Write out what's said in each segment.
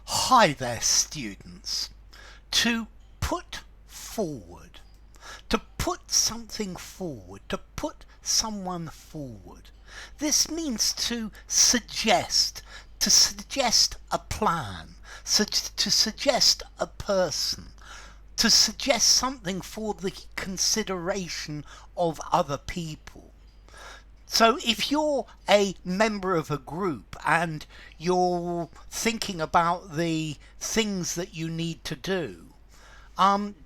Hi there, students. To put forward. To put something forward. To put someone forward. This means to suggest a plan, to suggest a person, to suggest something for the consideration of other people. So if you're a member of a group and you're thinking about the things that you need to do,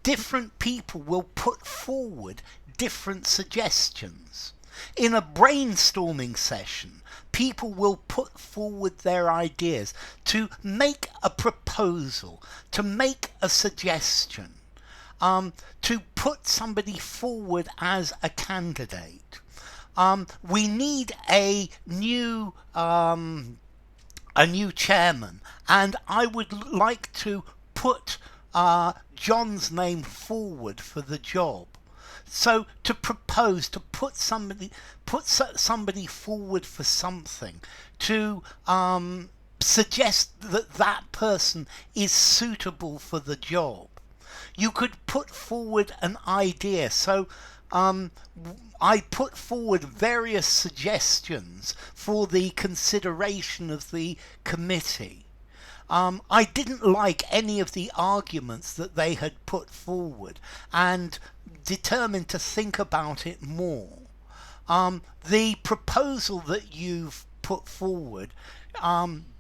different people will put forward different suggestions. In a brainstorming session, people will put forward their ideas to make a proposal, to make a suggestion, to put somebody forward as a candidate. We need a new chairman, and I would like to put John's name forward for the job. So to propose, to put somebody forward for something, to suggest that that person is suitable for the job. You could put forward an idea. So I put forward various suggestions for the consideration of the committee. I didn't like any of the arguments that they had put forward and determined to think about it more. The proposal that you've put forward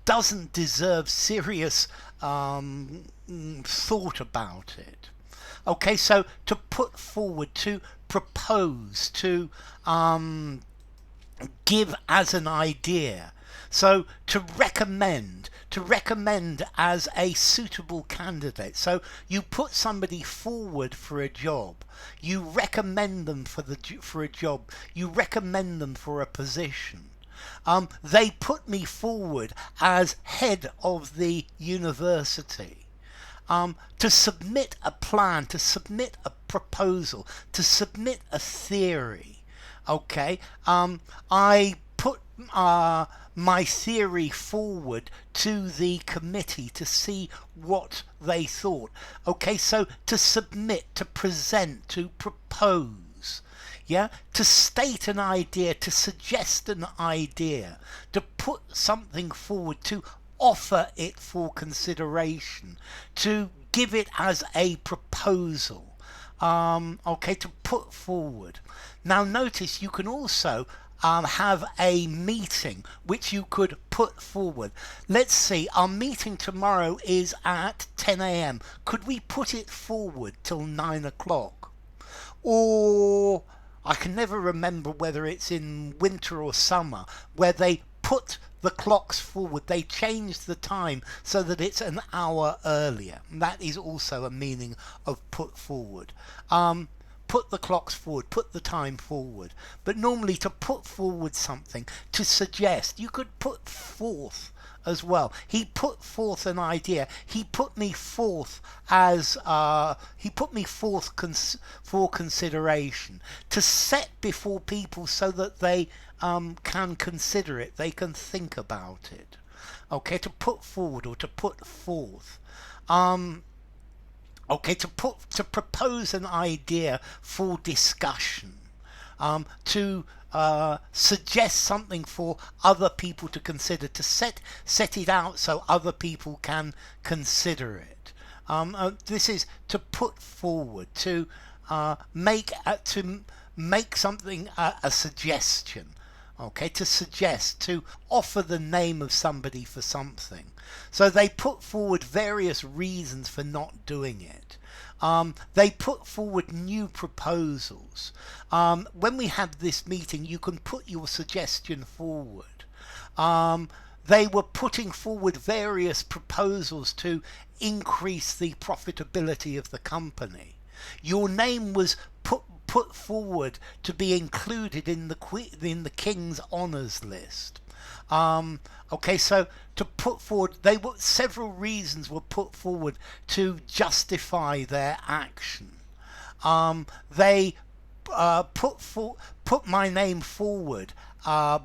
doesn't deserve serious thought about it. Okay, so to put forward, to propose, to give as an idea. So to recommend as a suitable candidate. So you put somebody forward for a job. You recommend them for a job. You recommend them for a position. They put me forward as head of the university. To submit a plan, to submit a proposal, to submit a theory. Okay, I put my theory forward to the committee to see what they thought. Okay, so to submit, to present, to propose. Yeah, to state an idea, to suggest an idea, to put something forward, to offer it for consideration, to give it as a proposal. Okay, to put forward. Now notice you can also have a meeting which you could put forward. Let's see, our meeting tomorrow is at 10 a.m. Could we put it forward till 9 o'clock? Or I can never remember whether it's in winter or summer, where they put the clocks forward. They change the time so that it's an hour earlier. And that is also a meaning of put forward. Put the clocks forward, put the time forward. But normally to put forward something, to suggest, you could put forth as well. He put forth an idea. He put me forth as for consideration, to set before people so that they can consider it, they can think about it. Okay, to put forward or to put forth. Okay, to propose an idea for discussion, to suggest something for other people to consider, to set it out so other people can consider it. This is to put forward, to make something a suggestion. Okay, to suggest, to offer the name of somebody for something. So they put forward various reasons for not doing it. They put forward new proposals. When we have this meeting, you can put your suggestion forward. They were putting forward various proposals to increase the profitability of the company. Your name was put forward to be included in the King's Honours list. Okay, so to put forward, several reasons were put forward to justify their action. They put my name forward to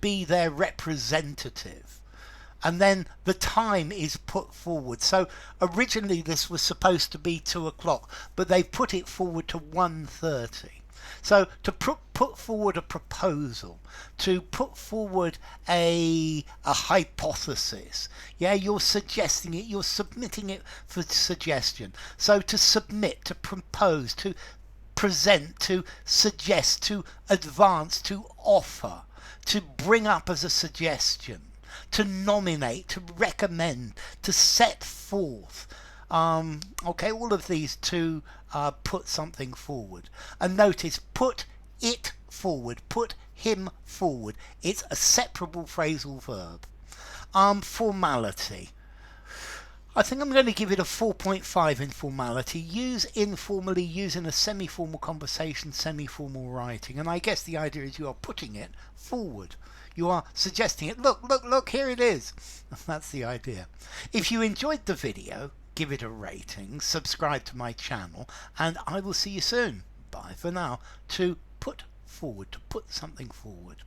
be their representative. and then the time is put forward. So originally this was supposed to be 2 o'clock, but they've put it forward to 1:30. So to put forward a proposal, to put forward a hypothesis, yeah, you're suggesting it, you're submitting it for suggestion. So to submit, to propose, to present, to suggest, to advance, to offer, to bring up as a suggestion, to nominate, to recommend, to set forth. Okay, all of these to put something forward. And notice, put it forward, put him forward. It's a separable phrasal verb. Formality. I think I'm going to give it a 4.5 in formality. Use informally, use in a semi-formal conversation, semi-formal writing. And I guess the idea is you are putting it forward. You are suggesting it. Look, look, look, here it is. That's the idea. If you enjoyed the video, give it a rating, subscribe to my channel, and I will see you soon. Bye for now. To put forward, to put something forward.